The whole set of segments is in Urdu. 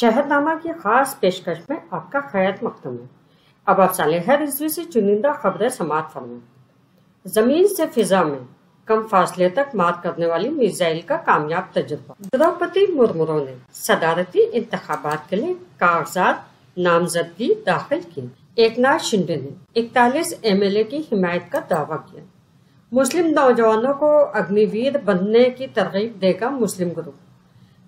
شہرنامہ کی خاص پیشکش میں آپ کا خیر مقدم ہے۔ اب آپ صالحہ رضوی سے چنندہ خبریں سماعت فرمائیں۔ زمین سے فضا میں کم فاصلے تک مار کرنے والی میزائل کا کامیاب تجربہ۔ دروپدی مرمو نے صدارتی انتخابات کے لیے کاغذات نامزدگی داخل کی۔ ایکناتھ شنڈے نے 41 MLA کی حمایت کا دعویٰ کیا۔ مسلم نوجوانوں کو اگنی ویر بننے کی ترغیب دے گا مسلم گروپ۔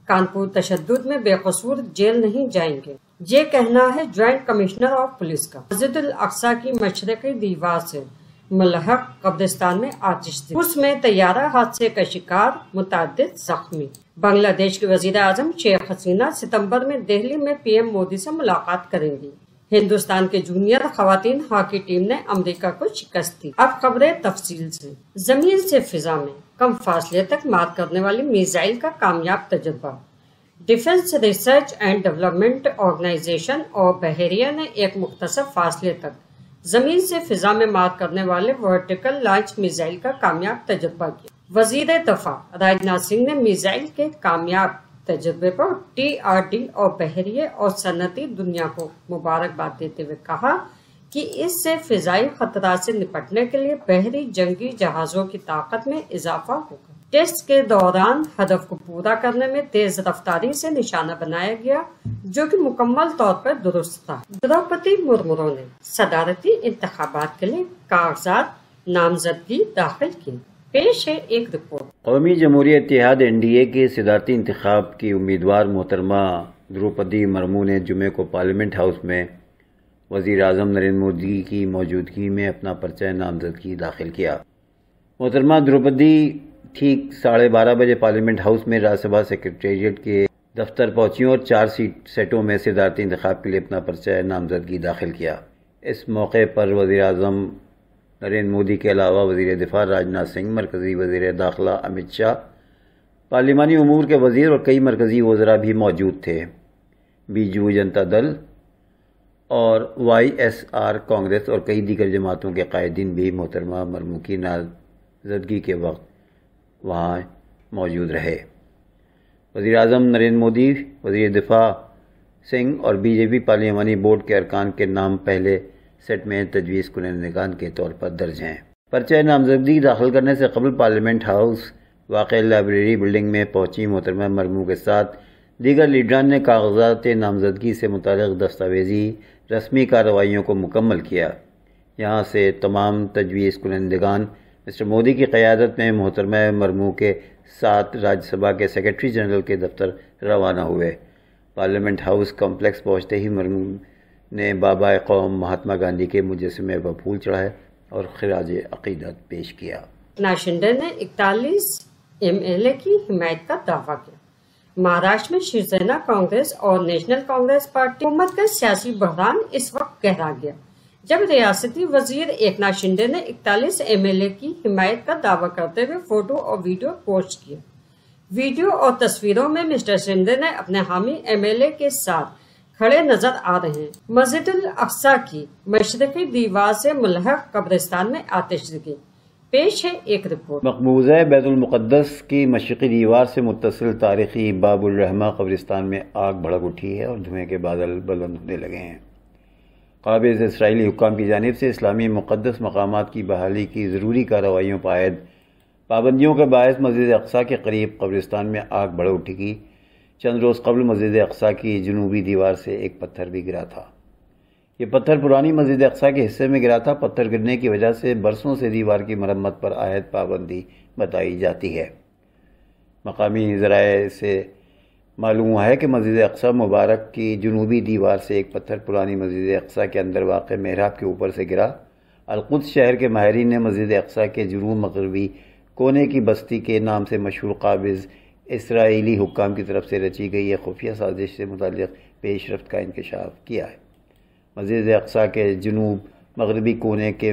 کانپور تشدد میں بے قصور جیل نہیں جائیں گے، یہ کہنا ہے جوائنٹ کمشنر آف پولیس کا۔ مسجد الاقصی کی مشرقی دیوار سے ملحق قبرستان میں آتش زنی، اس میں طیارہ حادثے کا شکار، متعدد زخمی۔ بنگلہ دیش کے وزیر اعظم شیخ حسینہ ستمبر میں دہلی میں PM مودی سے ملاقات کریں گی۔ ہندوستان کے جونیئر خواتین ہاکی ٹیم نے امریکہ کو شکست دی۔ اب خبریں تفصیل سے۔ زمین سے فضا میں کم فاصلے تک مار کرنے والی میزائل کا کامیاب تجربہ۔ Defence research and development organisation اور بحریہ نے ایک مختصر فاصلے تک زمین سے فضا میں مار کرنے والے ورٹیکل لانچ میزائل کا کامیاب تجربہ کیا۔ وزیر دفاع راجناتھ سنگھ نے میزائل کے کامیاب تجربے پر TRD اور بحریہ اور صنعتی دنیا کو مبارکباد دیتے ہوئے کہا کہ اس سے فضائی خطرات سے نپٹنے کے لیے بحری جنگی جہازوں کی طاقت میں اضافہ ہوگا۔ ٹیسٹ کے دوران ہدف کو پورا کرنے میں تیز رفتاری سے نشانہ بنایا گیا، جو کہ مکمل طور پر درست تھا۔ دروپدی مرمو نے صدارتی انتخابات کے لیے کاغذات نامزدگی داخل کی۔ پیش ہے ایک رپورٹ۔ قومی جمہوریہ اتحاد NDA کے صدارتی انتخاب کی امیدوار محترمہ دروپدی مرمو نے جمعے کو پارلیمنٹ ہاؤس میں وزیر اعظم نریندر مودی کی موجودگی میں اپنا پرچہ نامزدگی داخل کیا۔ محترمہ دروپدی ٹھیک 12:30 بجے پارلیمنٹ ہاؤس میں راجیہ سبھا سیکریٹریٹ کے دفتر پہنچی اور 4 سیٹوں میں صدارتی انتخاب کے لیے اپنا پرچہ نامزدگی داخل کیا۔ اس موقع پر وزیر اعظم نریندر مودی کے علاوہ وزیر دفاع راجناتھ سنگھ، مرکزی وزیر داخلہ امت شاہ، پارلیمانی امور کے وزیر اور کئی مرکزی وزراء بھی موجود تھے۔ بیجو جنتا دل اور YSR کانگریس اور کئی دیگر جماعتوں کے قائدین بھی محترمہ مرمو کی نامزدگی کے وقت وہاں موجود رہے۔ وزیر اعظم نریندر مودی، وزیر دفاع سنگھ اور BJP پارلیمانی بورڈ کے ارکان کے نام پہلے سیٹ میں تجویز کنندگان کے طور پر درج ہیں۔ پرچہ نامزدگی داخل کرنے سے قبل پارلیمنٹ ہاؤس واقع لائبریری بلڈنگ میں پہنچی محترمہ مرمو کے ساتھ دیگر لیڈران نے کاغذات نامزدگی سے متعلق دستاویزی رسمی کارروائیوں کو مکمل کیا۔ یہاں سے تمام تجویز کنندگان مسٹر مودی کی قیادت میں محترمہ مرمو کے ساتھ راجیہ سبھا کے سیکریٹری جنرل کے دفتر روانہ ہوئے۔ پارلیمنٹ ہاؤس کمپلیکس پہنچتے ہی مرمو نے بابا قوم مہاتما گاندھی کے مجسمے پر پھول چڑھائے اور خراج عقیدت پیش کیا۔ ایکناتھ شنڈے نے 41 MLA کی حمایت کا دعویٰ کیا۔ مہاراشٹر میں شیو سینا کانگریس اور نیشنل کانگریس پارٹی حکومت کا سیاسی بحران اس وقت گہرا گیا جب ریاستی وزیر ایکناتھ شنڈے نے 41 MLA کی حمایت کا دعویٰ کرتے ہوئے فوٹو اور ویڈیو پوسٹ کیا۔ ویڈیو اور تصویروں میں مسٹر شنڈے نے اپنے حامی MLA کے ساتھ کھڑے نظر آ رہے ہیں۔ مسجد الاقصی کی مشرقی دیوار سے ملحق قبرستان میں آتش زنی۔ پیش ہے ایک رپورٹ۔ مقبوضہ بیت المقدس کی مشرقی دیوار سے متصل تاریخی باب الرحمہ قبرستان میں آگ بھڑک اٹھی ہے اور دھوئیں کے بادل بلند ہونے لگے ہیں۔ قابض اسرائیلی حکام کی جانب سے اسلامی مقدس مقامات کی بحالی کی ضروری کارروائیوں پر عائد پابندیوں کے باعث مسجد اقصی کے قریب قبرستان میں آگ بھڑک اٹھی۔ چند روز قبل مسجد اقصی کی جنوبی دیوار سے ایک پتھر بھی گرا تھا۔ یہ پتھر پرانی مسجد اقصی کے حصے میں گرا تھا۔ پتھر گرنے کی وجہ سے برسوں سے دیوار کی مرمت پر عائد پابندی بتائی جاتی ہے۔ مقامی ذرائع سے معلوم ہوا ہے کہ مسجد اقصی مبارک کی جنوبی دیوار سے ایک پتھر پرانی مسجد اقصی کے اندر واقع محراب کے اوپر سے گرا۔ القدس شہر کے ماہرین نے مسجد اقصی کے جنوب مغربی کونے کی بستی کے نام سے مشہور قابض اسرائیلی حکام کی طرف سے رچی گئی یہ خفیہ سازش سے متعلق پیش رفت کا انکشاف کیا ہے۔ مسجد اقصی کے جنوب مغربی کونے کے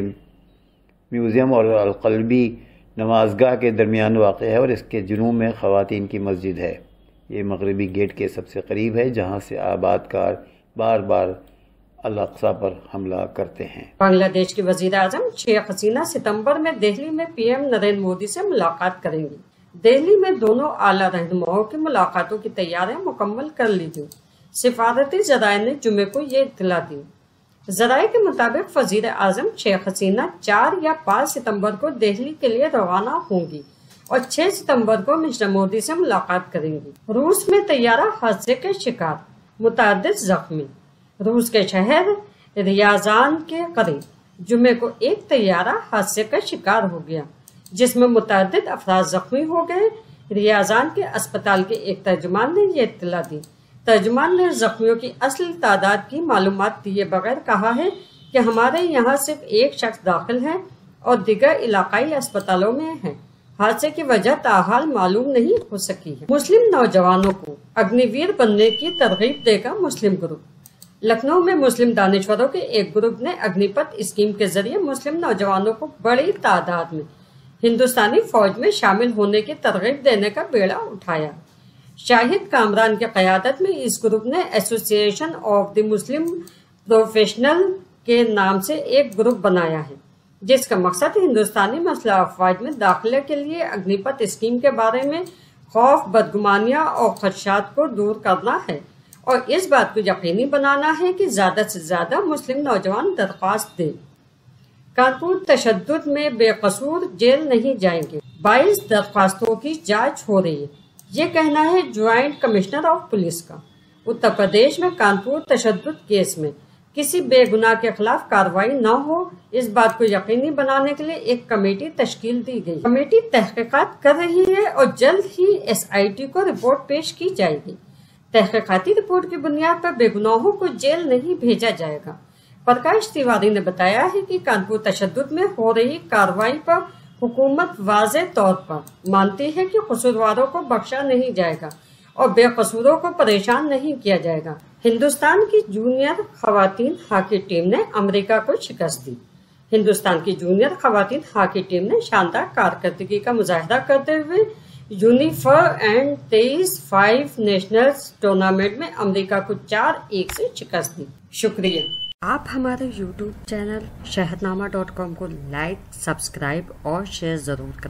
میوزیم اور القلبی نمازگاہ کے درمیان واقع ہے اور اس کے جنوب میں خواتین کی مسجد ہے۔ یہ مغربی گیٹ کے سب سے قریب ہے جہاں سے آباد کار بار بار الاقصی پر حملہ کرتے ہیں۔ بنگلہ دیش کے وزیر اعظم شیخ حسینہ ستمبر میں دہلی میں PM نریندر مودی سے ملاقات کریں گی۔ دہلی میں دونوں اعلیٰ رہنماؤں کی ملاقاتوں کی تیاریاں مکمل کر لی گئی۔ سفارتی ذرائع نے جمعے کو یہ اطلاع دی۔ ذرائع کے مطابق وزیر اعظم شیخ حسینہ 4 یا 5 ستمبر کو دہلی کے لیے روانہ ہوں گی اور 6 ستمبر کو مسٹر مودی سے ملاقات کریں گی۔ روس میں طیارہ حادثے کے شکار، متعدد زخمی۔ روس کے شہر ریازان کے قریب جمعے کو ایک طیارہ حادثے کا شکار ہو گیا جس میں متعدد افراد زخمی ہو گئے۔ ریازان کے اسپتال کے ایک ترجمان نے یہ اطلاع دی۔ ترجمان نے زخمیوں کی اصل تعداد کی معلومات دیے بغیر کہا ہے کہ ہمارے یہاں صرف ایک شخص داخل ہے اور دیگر علاقائی اسپتالوں میں ہیں۔ حادثے کی وجہ تاحال معلوم نہیں ہو سکی ہے۔ مسلم نوجوانوں کو اگنی ویر بننے کی ترغیب دے گا مسلم گروپ۔ لکھنؤ میں مسلم دانشوروں کے ایک گروپ نے اگنی پتھ اسکیم کے ذریعے مسلم نوجوانوں کو بڑی تعداد میں ہندوستانی فوج میں شامل ہونے کی ترغیب دینے کا بیڑا اٹھایا۔ شاہد کامران کی قیادت میں اس گروپ نے ایسوسی ایشن آف دی مسلم پروفیشنل کے نام سے ایک گروپ بنایا ہے جس کا مقصد ہندوستانی مسلح افواج میں داخلے کے لیے اگنی پتھ اسکیم کے بارے میں خوف، بدگمانیاں اور خدشات کو دور کرنا ہے اور اس بات کو یقینی بنانا ہے کہ زیادہ سے زیادہ مسلم نوجوان درخواست دیں۔ کانپور تشدد میں بے قصور جیل نہیں جائیں گے، 22 درخواستوں کی جانچ ہو رہی ہے، یہ کہنا ہے جوائنٹ کمشنر آف پولیس کا۔ اتر پردیش میں کانپور تشدد کیس میں کسی بے گناہ کے خلاف کارروائی نہ ہو، اس بات کو یقینی بنانے کے لیے ایک کمیٹی تشکیل دی گئی۔ کمیٹی تحقیقات کر رہی ہے اور جلد ہی SIT کو رپورٹ پیش کی جائے گی۔ تحقیقاتی رپورٹ کی بنیاد پر بے گناہوں کو جیل نہیں بھیجا جائے گا۔ پرکاش تیواری نے بتایا ہے کہ کانپور تشدد میں ہو رہی کارروائی پر حکومت واضح طور پر مانتی ہے کہ قصورواروں کو بخشا نہیں جائے گا اور بے قصوروں کو پریشان نہیں کیا جائے گا۔ ہندوستان کی جونیئر خواتین ہاکی ٹیم نے امریکہ کو شکست دی۔ ہندوستان کی جونیئر خواتین ہاکی ٹیم نے شاندار کارکردگی کا مظاہرہ کرتے ہوئے یونیفر اینڈ 23-5 نیشنلز ٹورنامنٹ میں امریکہ کو 4-1 سے شکست دی۔ شکریہ۔ آپ ہمارے YouTube چینل شہرنامہ.com کو لائک، سبسکرائب اور شیئر ضرور کریں۔